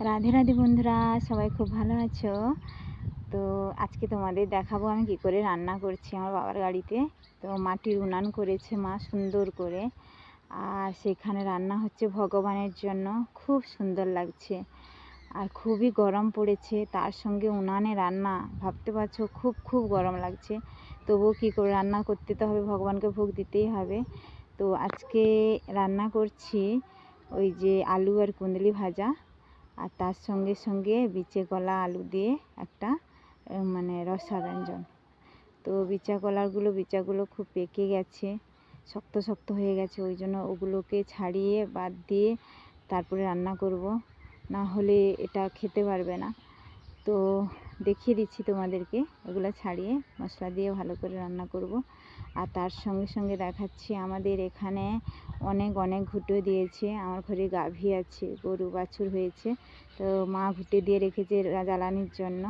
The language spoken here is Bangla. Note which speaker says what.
Speaker 1: রাধে রাধে বন্ধুরা, সবাই খুব ভালো আছো? তো আজকে তোমাদের দেখাবো আমি কি করে রান্না করছি আমার বাবার গাড়িতে। তো মাটির উনান করেছে মা সুন্দর করে, আর সেখানে রান্না হচ্ছে ভগবানের জন্য। খুব সুন্দর লাগছে আর খুবই গরম পড়েছে, তার সঙ্গে উনানে রান্না, ভাবতে পারছো খুব খুব গরম লাগছে। তবুও কী করে রান্না করতে তো হবে, ভগবানকে ভোগ দিতেই হবে। তো আজকে রান্না করছি ওই যে আলু আর কুঁদলি ভাজা, আর তার সঙ্গে সঙ্গে বিচে কলা আলু দিয়ে একটা মানে রসা ব্যঞ্জন। তো বিচাগুলো খুব পেকে গেছে, শক্ত শক্ত হয়ে গেছে, ওই জন্য ওগুলোকে ছাড়িয়ে বাদ দিয়ে তারপরে রান্না করব, না হলে এটা খেতে পারবে না। তো দেখিয়ে দিচ্ছি তোমাদেরকে, এগুলো ছাড়িয়ে মশলা দিয়ে ভালো করে রান্না করব। আর তার সঙ্গে সঙ্গে দেখাচ্ছি আমাদের এখানে অনেক অনেক ঘুঁটে দিয়েছে। আমার ঘরে গাভী আছে, গরু বাছুর হয়েছে, তো মা ঘুঁটে দিয়ে রেখেছে জ্বালানির জন্য।